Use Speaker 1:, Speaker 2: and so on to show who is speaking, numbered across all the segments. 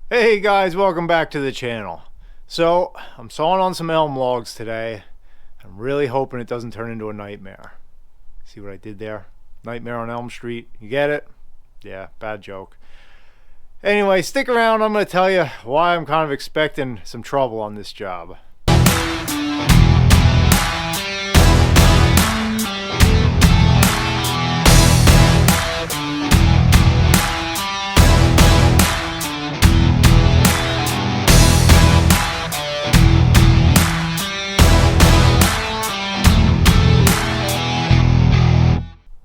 Speaker 1: Hey guys, welcome back to the channel. So, I'm sawing on some elm logs today. I'm really hoping it doesn't turn into a nightmare. See what I did there? Nightmare on Elm Street. You get it? Yeah, bad joke. Anyway, stick around. I'm going to tell you why I'm kind of expecting some trouble on this job.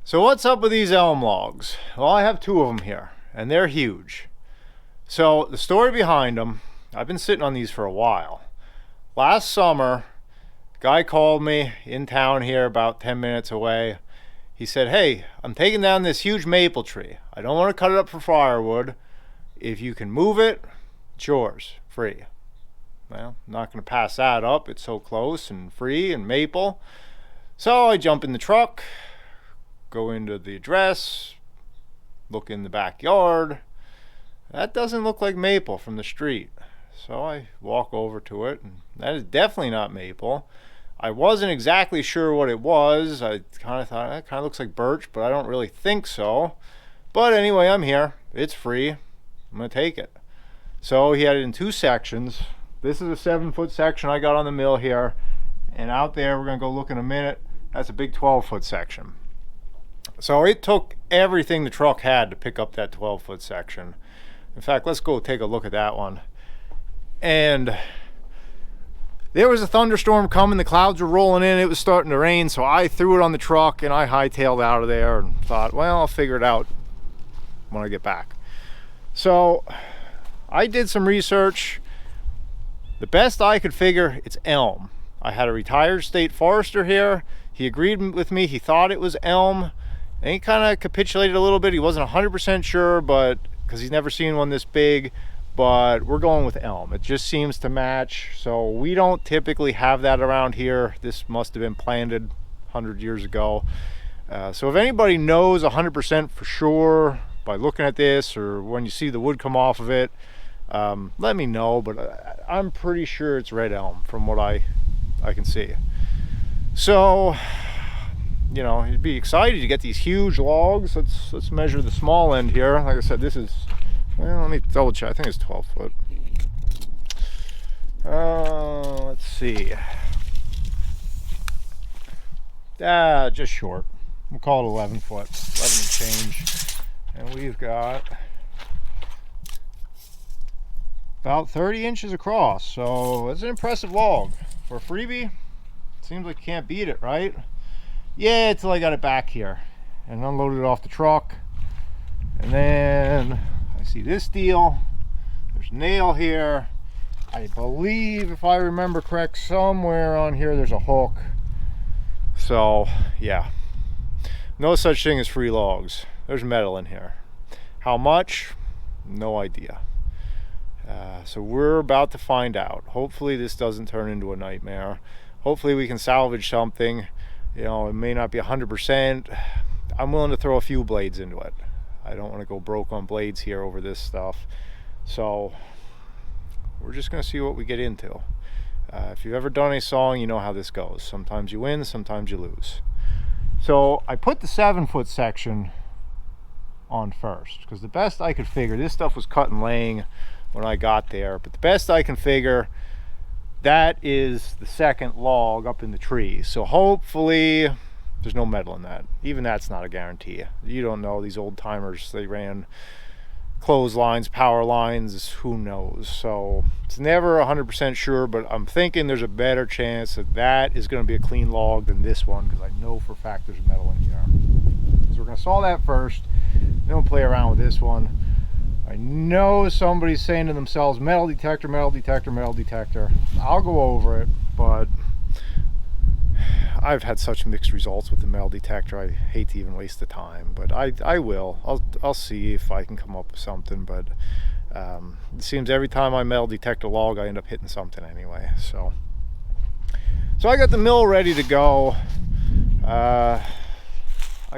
Speaker 1: So what's up with these elm logs? Well, I have two of them here, and they're huge. So the story behind them, I've been sitting on these for a while. Last summer, a guy called me in town here about 10 minutes away. He said, hey, I'm taking down this huge maple tree. I don't want to cut it up for firewood. If you can move it, it's yours, free. Well, I'm not going to pass that up. It's so close and free and maple. So I jump in the truck, go into the address, look in the backyard. That doesn't look like maple from the street. So I walk over to it, and that is definitely not maple. I wasn't exactly sure what it was. I kind of thought that kind of looks like birch, but I don't really think so. But anyway, I'm here. It's free. I'm going to take it. So he had it in two sections. This is a 7-foot section I got on the mill here. And out there, we're going to go look in a minute. That's a big 12-foot section. So it took everything the truck had to pick up that 12-foot section. In fact, let's go take a look at that one. And there was a thunderstorm coming. The clouds were rolling in. It was starting to rain. So I threw it on the truck and I hightailed out of there and thought, well, I'll figure it out when I get back. So I did some research. The best I could figure, it's elm. I had a retired state forester here. He agreed with me. He thought it was elm. And he kind of capitulated a little bit. He wasn't 100% sure, but because he's never seen one this big, but we're going with elm. It just seems to match. So we don't typically have that around here. This must have been planted 100 years ago. So if anybody knows 100% for sure by looking at this, or when you see the wood come off of it, let me know, but I'm pretty sure it's red elm from what I can see. So, you know, you'd be excited to get these huge logs. Let's measure the small end here. Like I said, this is, well, let me double check. I think it's 12 foot. Let's see. Just short. We'll call it 11 foot. 11 and change. And we've got about 30 inches across. So it's an impressive log. For a freebie, seems like you can't beat it, right? Yeah, until I got it back here and unloaded it off the truck. And then I see this deal. There's a nail here. I believe, if I remember correct, somewhere on here there's a hook. So yeah, no such thing as free logs. There's metal in here. How much? No idea. So we're about to find out. Hopefully this doesn't turn into a nightmare. Hopefully we can salvage something. You know, it may not be 100%. I'm willing to throw a few blades into it. I don't want to go broke on blades here over this stuff. So we're just going to see what we get into. If you've ever done a sawing, you know how this goes. Sometimes you win, sometimes you lose. So I put the 7-foot section on first, because the best I could figure, this stuff was cut and laying when I got there, but the best I can figure, that is the second log up in the tree. So hopefully there's no metal in that. Even that's not a guarantee. You don't know. These old timers, they ran clotheslines, power lines, who knows. So it's never 100% sure, but I'm thinking there's a better chance that that is going to be a clean log than this one, because I know for a fact there's metal in here. So we're going to saw that first, then we'll play around with this one. I know somebody's saying to themselves, metal detector, metal detector, metal detector. I'll go over it, but I've had such mixed results with the metal detector. I hate to even waste the time, but I will. I'll see if I can come up with something, but it seems every time I metal detect a log, I end up hitting something anyway. So I got the mill ready to go. I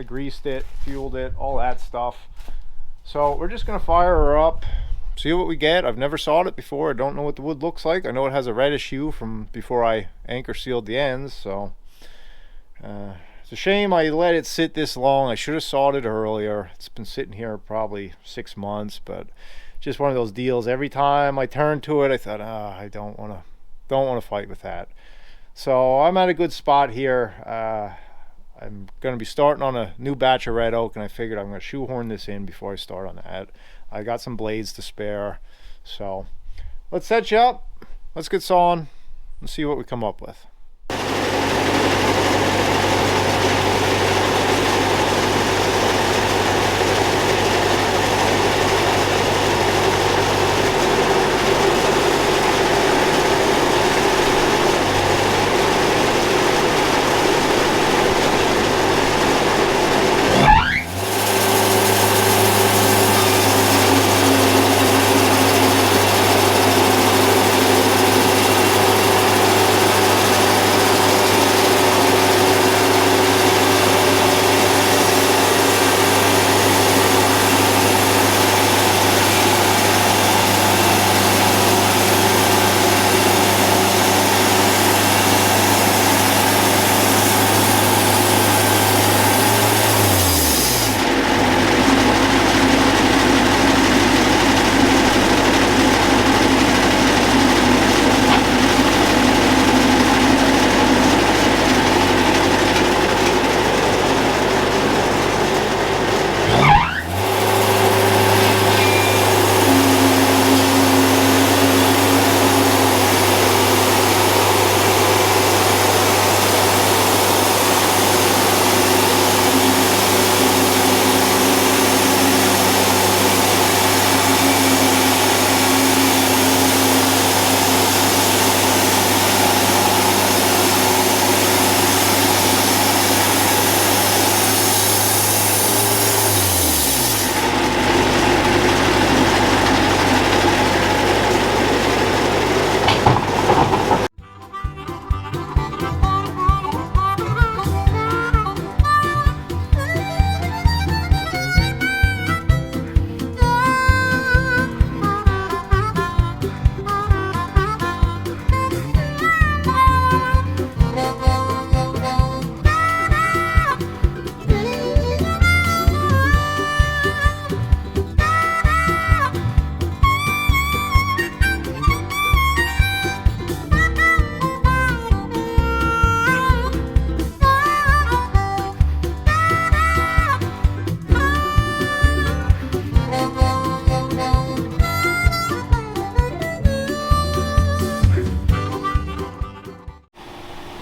Speaker 1: greased it, fueled it, all that stuff. So we're just gonna fire her up, see what we get. I've never sawed it before. I don't know what the wood looks like. I know it has a reddish hue from before I anchor sealed the ends, so it's a shame I let it sit this long. I should have sawed it earlier. It's been sitting here probably 6 months, but just one of those deals. Every time I turned to it, I thought, I don't want to fight with that. So I'm at a good spot here. I'm going to be starting on a new batch of red oak, and I figured I'm going to shoehorn this in before I start on that. I got some blades to spare, so let's set you up. Let's get sawing and see what we come up with.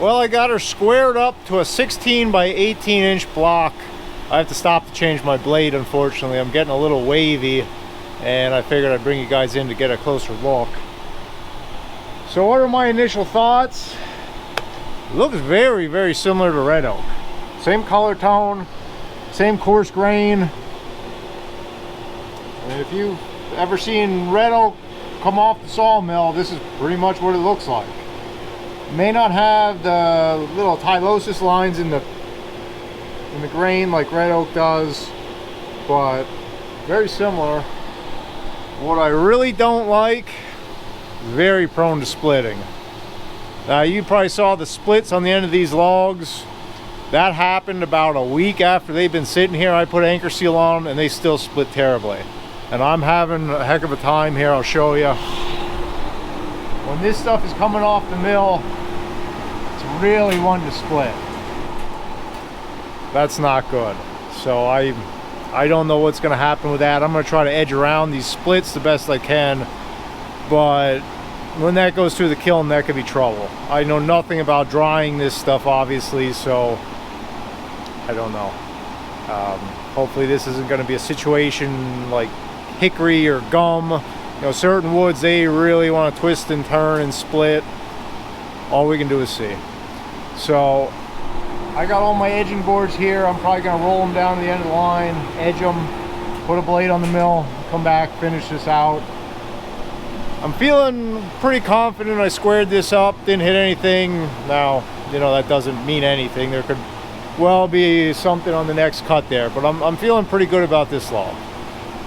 Speaker 1: Well, I got her squared up to a 16 by 18 inch block. I have to stop to change my blade, unfortunately. I'm getting a little wavy, and I figured I'd bring you guys in to get a closer look. So what are my initial thoughts? It looks very, very similar to red oak. Same color tone, same coarse grain. And if you've ever seen red oak come off the sawmill, this is pretty much what it looks like. May not have the little tylosis lines in the grain like red oak does, but very similar. What I really don't like, very prone to splitting. Now you probably saw the splits on the end of these logs. That happened about a week after they've been sitting here. I put anchor seal on them and they still split terribly. And I'm having a heck of a time here. I'll show you. When this stuff is coming off the mill, it's really wanting to split. That's not good. So I don't know what's going to happen with that. I'm going to try to edge around these splits the best I can, but when that goes through the kiln, that could be trouble. I know nothing about drying this stuff, obviously, so I don't know. Hopefully this isn't going to be a situation like hickory or gum. You know, certain woods, they really want to twist and turn and split. All we can do is see. So I got all my edging boards here. I'm probably going to roll them down to the end of the line, edge them, put a blade on the mill, come back, finish this out. I'm feeling pretty confident I squared this up, didn't hit anything. Now, you know, that doesn't mean anything. There could well be something on the next cut there, but I'm feeling pretty good about this log.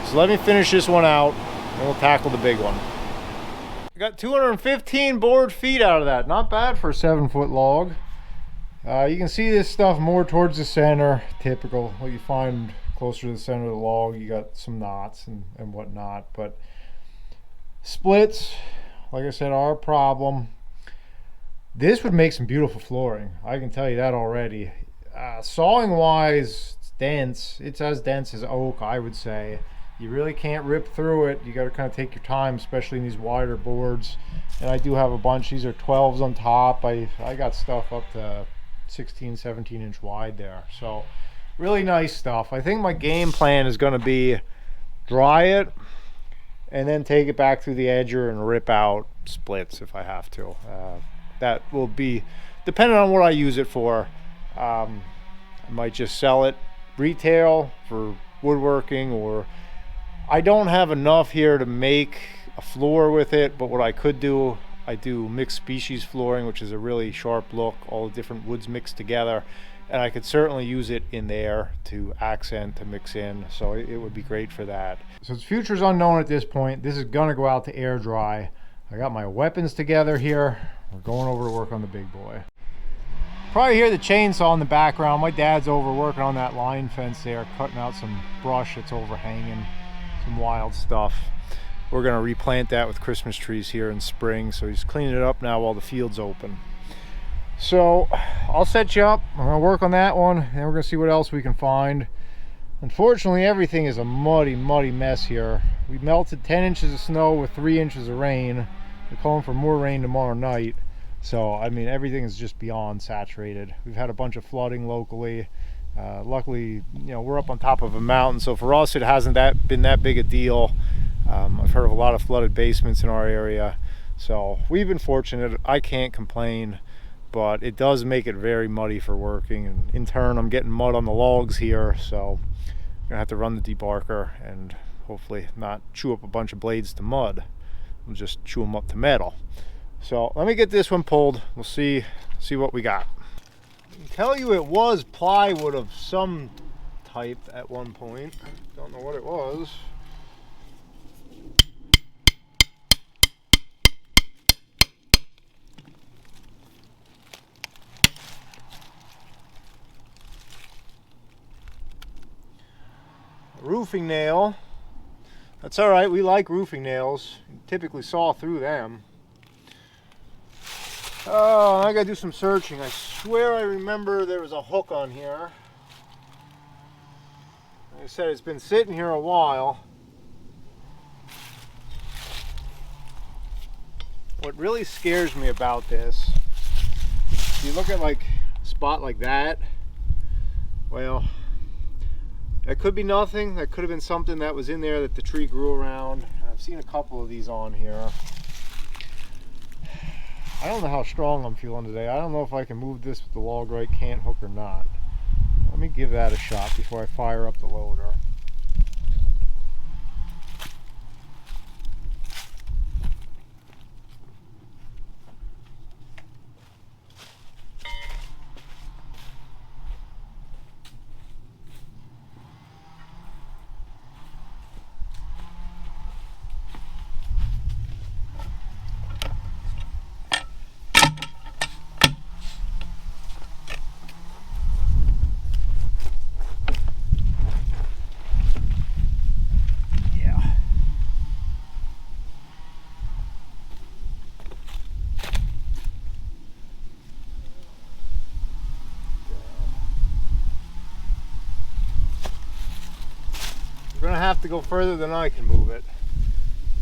Speaker 1: So let me finish this one out, and we'll tackle the big one. I got 215 board feet out of that. Not bad for a 7-foot log. You can see this stuff more towards the center. Typical. What you find closer to the center of the log, you got some knots and whatnot. But splits, like I said, are a problem. This would make some beautiful flooring. I can tell you that already. Sawing wise, it's dense. It's as dense as oak, I would say. You really can't rip through it. You got to kind of take your time, especially in these wider boards. And I do have a bunch. These are 12s on top. I got stuff up to 16, 17 inch wide there. So really nice stuff. I think my game plan is going to be dry it and then take it back through the edger and rip out splits if I have to. That will be depending on what I use it for. I might just sell it retail for woodworking, or I don't have enough here to make a floor with it, but what I could do, I do mixed species flooring, which is a really sharp look, all the different woods mixed together, and I could certainly use it in there to accent, to mix in, so it would be great for that. So its future's unknown at this point. This is gonna go out to air dry. I got my weapons together here. We're going over to work on the big boy. Probably hear the chainsaw in the background. My dad's over working on that line fence there, cutting out some brush that's overhanging. Some wild stuff. We're gonna replant that with Christmas trees here in spring, so he's cleaning it up now while the field's open. So I'll set you up. I'm gonna work on that one, and we're gonna see what else we can find. Unfortunately, everything is a muddy mess here. We melted 10 inches of snow with 3 inches of rain. They're calling for more rain tomorrow night. So I mean, everything is just beyond saturated. We've had a bunch of flooding locally. Luckily, you know, we're up on top of a mountain, so for us it hasn't been that big a deal. I've heard of a lot of flooded basements in our area, so we've been fortunate. I can't complain, but it does make it very muddy for working, and in turn I'm getting mud on the logs here, so I'm gonna have to run the debarker and hopefully not chew up a bunch of blades to mud. We'll just chew them up to metal. So let me get this one pulled. We'll see what we got. I can tell you it was plywood of some type at one point. Don't know what it was. A roofing nail. That's all right. We like roofing nails. You typically saw through them. Oh, I gotta do some searching. I swear I remember there was a hook on here. Like I said, it's been sitting here a while. What really scares me about this, if you look at like a spot like that, well, that could be nothing. That could have been something that was in there that the tree grew around. I've seen a couple of these on here. I don't know how strong I'm feeling today. I don't know if I can move this with the log right cant hook or not. Let me give that a shot before I fire up the loader. We're gonna have to go further than I can move it.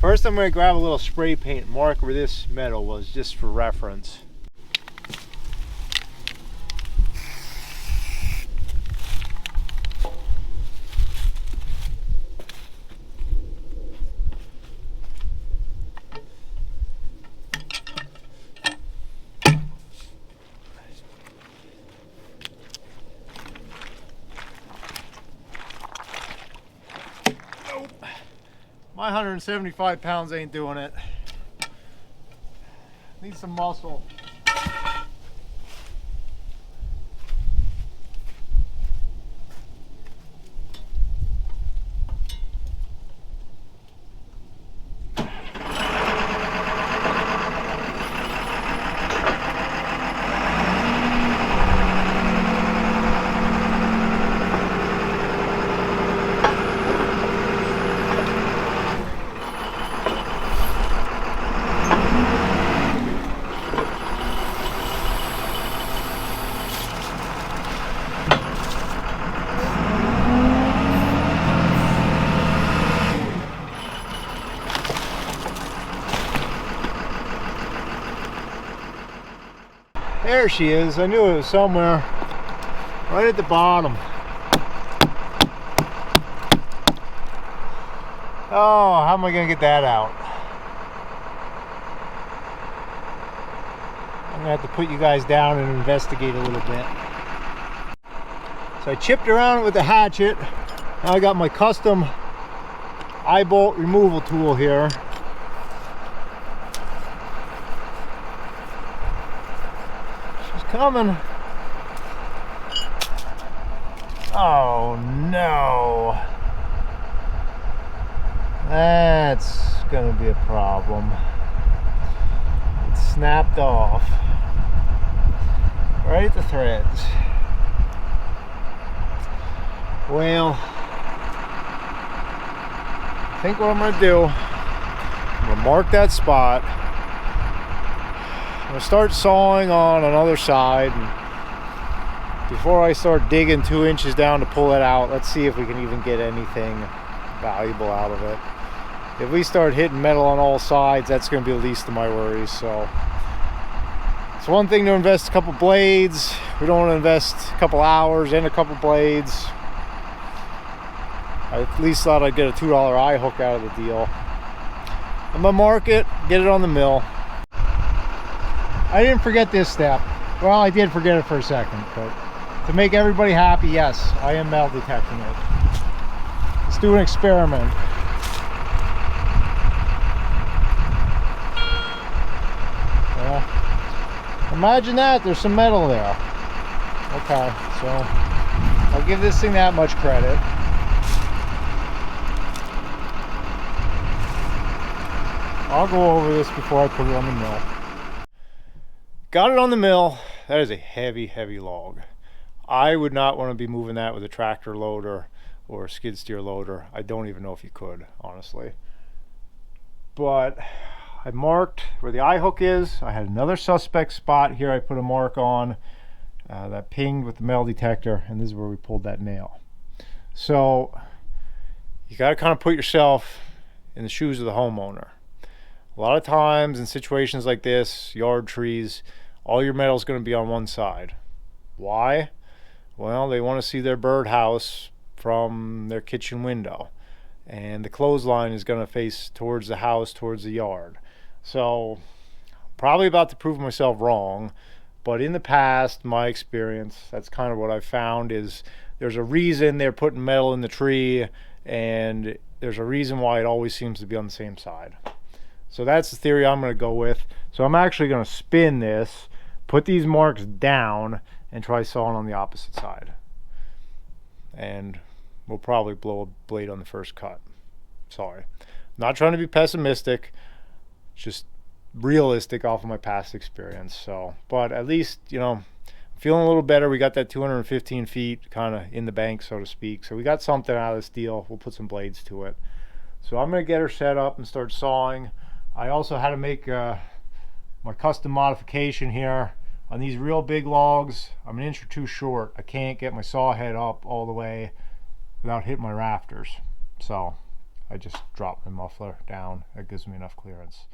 Speaker 1: First, I'm gonna grab a little spray paint and mark where this metal was, just for reference. My 175 pounds ain't doing it. Need some muscle. There she is. I knew it was somewhere right at the bottom. Oh, how am I going to get that out? I'm going to have to put you guys down and investigate a little bit. So I chipped around it with the hatchet. Now I got my custom eye bolt removal tool here. She's coming. Oh no. That's gonna be a problem. It snapped off. Right at the threads. Well, I think what I'm gonna do, I'm gonna mark that spot. I'm gonna start sawing on another side, and before I start digging 2 inches down to pull it out, let's see if we can even get anything valuable out of it. If we start hitting metal on all sides, that's going to be the least of my worries. So it's one thing to invest a couple blades. We don't want to invest a couple hours and a couple blades. I at least thought I'd get a $2 eye hook out of the deal. I'm gonna mark it, get it on the mill. I didn't forget this step. Well, I did forget it for a second, but to make everybody happy, yes, I am metal detecting it. Let's do an experiment. Well, imagine that, there's some metal there. Okay, so I'll give this thing that much credit. I'll go over this before I put it on the mill. Got it on the mill. That is a heavy, heavy log. I would not want to be moving that with a tractor loader or a skid steer loader. I don't even know if you could, honestly. But I marked where the eye hook is. I had another suspect spot here I put a mark on that pinged with the metal detector, and this is where we pulled that nail. So you got to kind of put yourself in the shoes of the homeowner. A lot of times in situations like this, yard trees, all your metal is going to be on one side. Why? Well, they want to see their birdhouse from their kitchen window, and the clothesline is going to face towards the house, towards the yard. So probably about to prove myself wrong, but in the past, my experience, that's kind of what I've found is there's a reason they're putting metal in the tree, and there's a reason why it always seems to be on the same side. So that's the theory I'm going to go with. So I'm actually going to spin this, put these marks down, and try sawing on the opposite side. And we'll probably blow a blade on the first cut. Sorry. Not trying to be pessimistic, just realistic off of my past experience. So, but at least, you know, feeling a little better. We got that 215 feet kind of in the bank, so to speak. So we got something out of this deal. We'll put some blades to it. So I'm going to get her set up and start sawing. I also had to make my custom modification here on these real big logs. I'm an inch or two short. I can't get my saw head up all the way without hitting my rafters. So I just dropped my muffler down. That gives me enough clearance.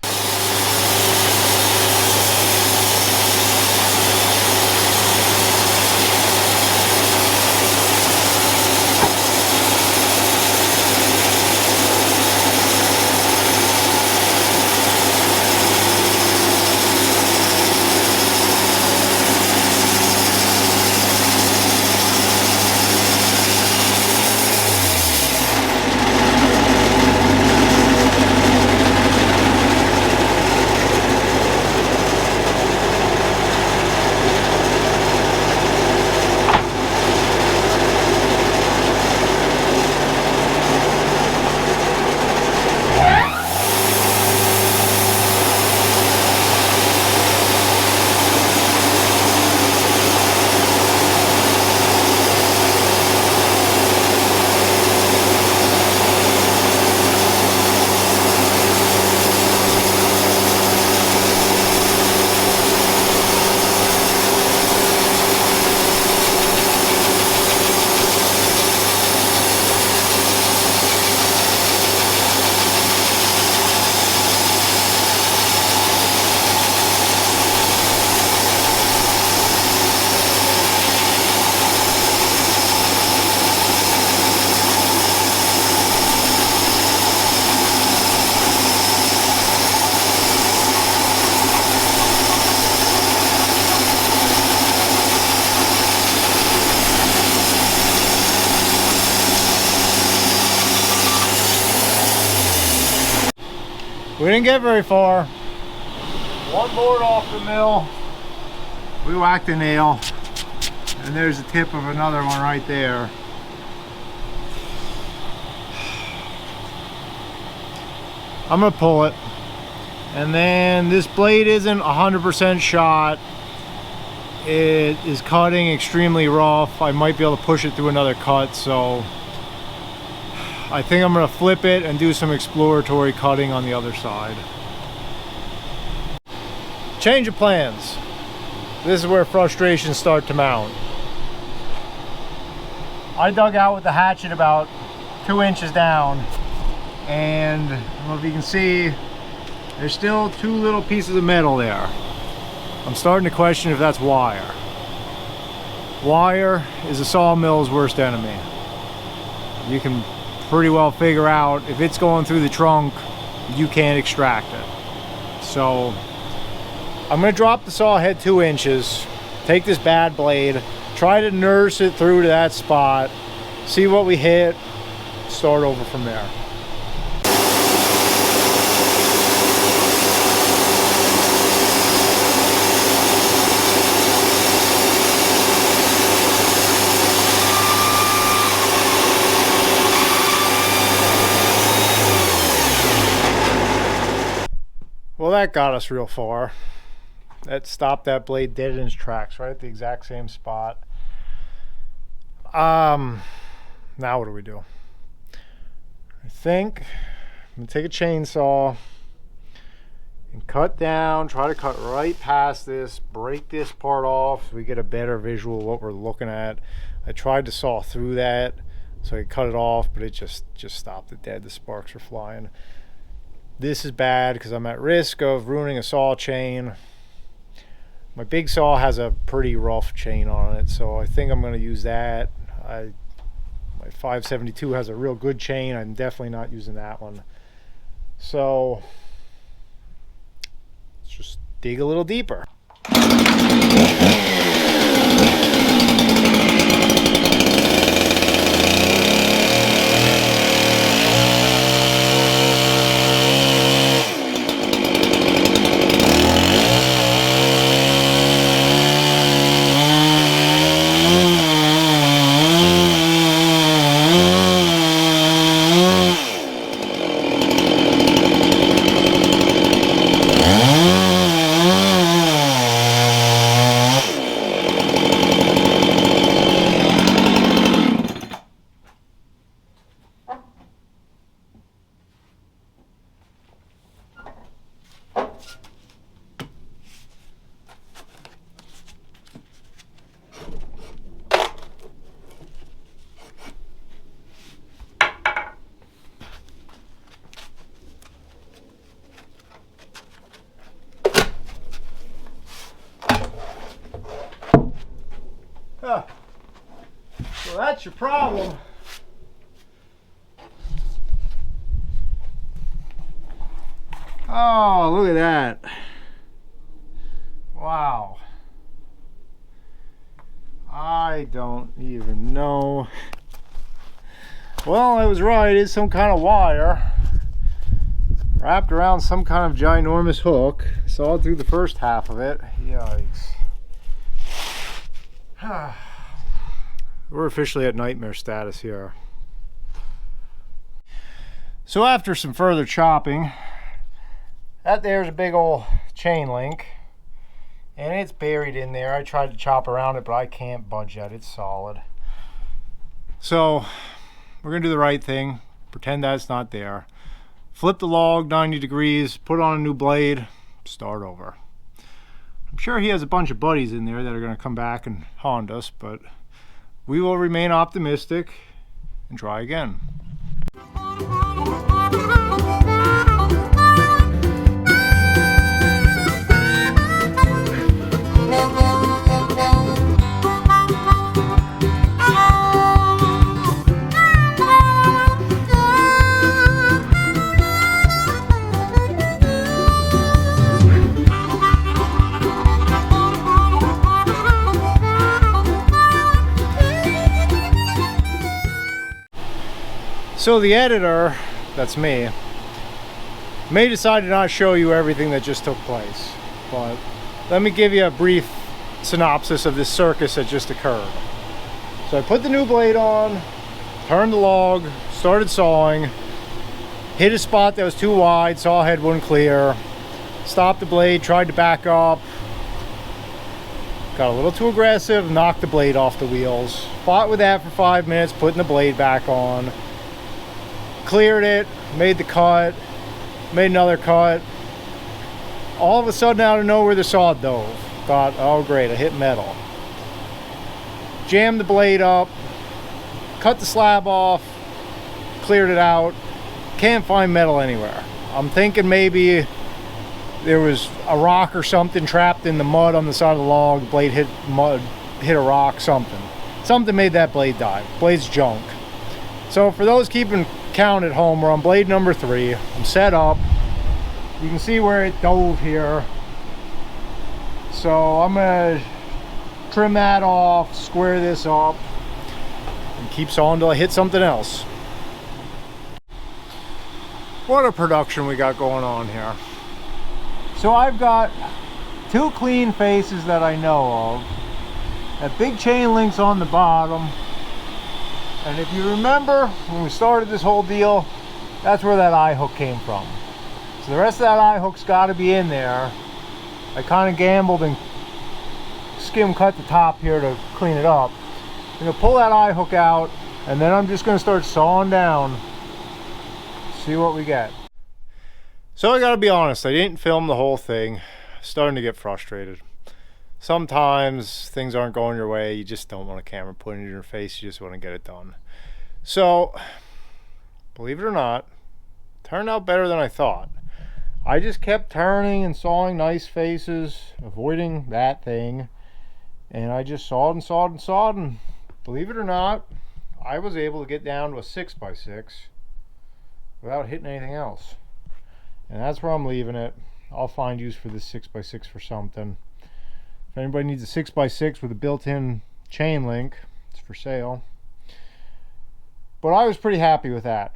Speaker 1: We didn't get very far. One board off the mill. We whacked a nail. And there's the tip of another one right there. I'm gonna pull it. And then this blade isn't 100% shot. It is cutting extremely rough. I might be able to push it through another cut, so I think I'm gonna flip it and do some exploratory cutting on the other side. Change of plans. This is where frustrations start to mount. I dug out with the hatchet about 2 inches down, and I don't know if you can see, there's still 2 little pieces of metal there. I'm starting to question if that's wire. Wire is a sawmill's worst enemy. You can pretty well figure out if it's going through the trunk, you can't extract it. So I'm going to drop the saw head 2 inches, take this bad blade, try to nurse it through to that spot, see what we hit, start over from there. Well, that got us real far. That stopped that blade dead in its tracks, right at the exact same spot. Now what do we do? I think I'm gonna take a chainsaw and cut down, try to cut right past this, break this part off so we get a better visual of what we're looking at. I tried to saw through that so I could cut it off, but it just stopped it dead. The sparks were flying. This is bad because I'm at risk of ruining a saw chain. My big saw has a pretty rough chain on it, so I think I'm going to use that. My 572 has a real good chain. I'm definitely not using that one. So let's just dig a little deeper. So that's your problem. Oh, look at that. Wow. I don't even know. Well, I was right. It's some kind of wire wrapped around some kind of ginormous hook. Saw through the first half of it. Yikes. We're officially at nightmare status here. So after some further chopping, that there's a big old chain link and it's buried in there. I tried to chop around it, but I can't budge it. It's solid. So we're gonna do the right thing, pretend that it's not there, flip the log 90 degrees, put on a new blade, start over. I'm sure he has a bunch of buddies in there that are gonna come back and haunt us, but we will remain optimistic and try again. So the editor, that's me, May decide to not show you everything that just took place, but let me give you a brief synopsis of this circus that just occurred. So I put the new blade on, turned the log, started sawing, hit a spot that was too wide, saw head wouldn't clear, stopped the blade, tried to back up, got a little too aggressive, knocked the blade off the wheels, fought with that for 5 minutes, putting the blade back on, cleared it, made the cut, made another cut. All of a sudden, out of nowhere, the saw dove. Thought, oh great, I hit metal. Jammed the blade up, cut the slab off, cleared it out. Can't find metal anywhere. I'm thinking maybe there was a rock or something trapped in the mud on the side of the log. The blade hit mud, hit a rock, something. Something made that blade die. Blade's junk. So for those keeping count at home, we're on blade number 3. I'm set up. You can see where it dove here. So I'm gonna trim that off, square this up, and keep sawing until I hit something else. What a production we got going on here. So I've got 2 clean faces that I know of. That big chain link's on the bottom. And if you remember, when we started this whole deal, that's where that eye hook came from. So the rest of that eye hook's got to be in there. I kind of gambled and skim cut the top here to clean it up. I'm going to pull that eye hook out, and then I'm just going to start sawing down, see what we get. So I got to be honest, I didn't film the whole thing. Starting to get frustrated. Sometimes things aren't going your way, you just don't want a camera put in your face, you just want to get it done. So, believe it or not, it turned out better than I thought. I just kept turning and sawing nice faces, avoiding that thing, and I just sawed and sawed and sawed, and believe it or not, I was able to get down to a 6x6 without hitting anything else. And that's where I'm leaving it. I'll find use for this 6x6 for something. If anybody needs a 6x6 with a built-in chain link, it's for sale. But I was pretty happy with that.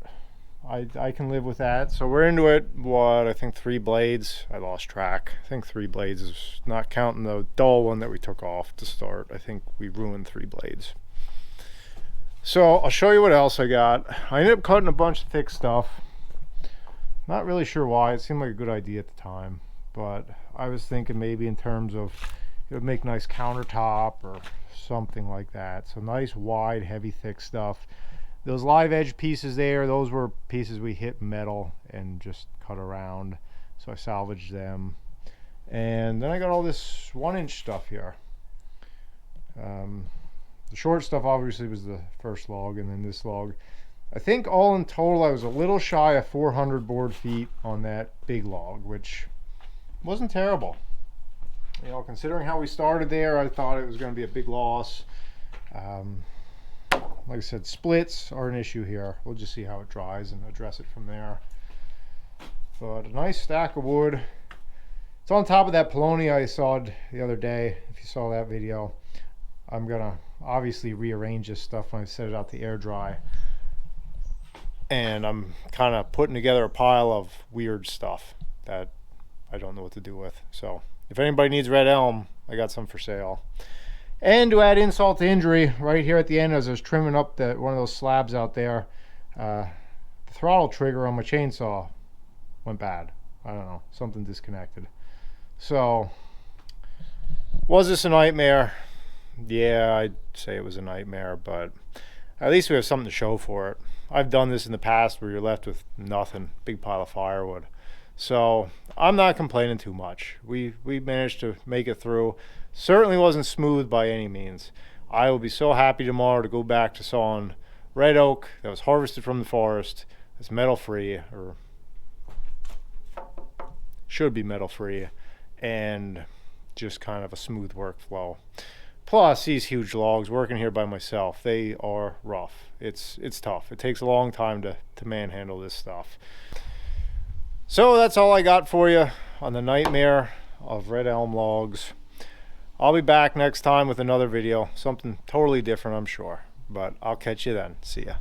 Speaker 1: I can live with that. So we're into it, what, I think 3 blades. I lost track. I think 3 blades is not counting the dull one that we took off to start. I think we ruined 3 blades. So I'll show you what else I got. I ended up cutting a bunch of thick stuff. Not really sure why. It seemed like a good idea at the time. But I was thinking maybe in terms of it would make nice countertop or something like that. So nice, wide, heavy, thick stuff. Those live edge pieces there, those were pieces we hit metal and just cut around. So I salvaged them. And then I got all this 1-inch stuff here. The short stuff obviously was the first log, and then this log. I think all in total I was a little shy of 400 board feet on that big log, which wasn't terrible. You know, considering how we started there, I thought it was going to be a big loss. Like I said, splits are an issue here. We'll just see how it dries and address it from there. But a nice stack of wood. It's on top of that polony I sawed the other day, if you saw that video. I'm going to obviously rearrange this stuff when I set it out to air dry. And I'm kind of putting together a pile of weird stuff that I don't know what to do with. So if anybody needs Red Elm, I got some for sale. And to add insult to injury, right here at the end as I was trimming up one of those slabs out there, the throttle trigger on my chainsaw went bad. I don't know, something disconnected. So, was this a nightmare? Yeah, I'd say it was a nightmare, but at least we have something to show for it. I've done this in the past where you're left with nothing, big pile of firewood. So I'm not complaining too much. We managed to make it through. Certainly wasn't smooth by any means. I will be so happy tomorrow to go back to sawing red oak that was harvested from the forest. It's metal free, or should be metal free, and just kind of a smooth workflow. Plus these huge logs, working here by myself, they are rough. It's tough. It takes a long time to manhandle this stuff. So that's all I got for you on the Nightmare of Red Elm Logs. I'll be back next time with another video, something totally different, I'm sure. But I'll catch you then. See ya.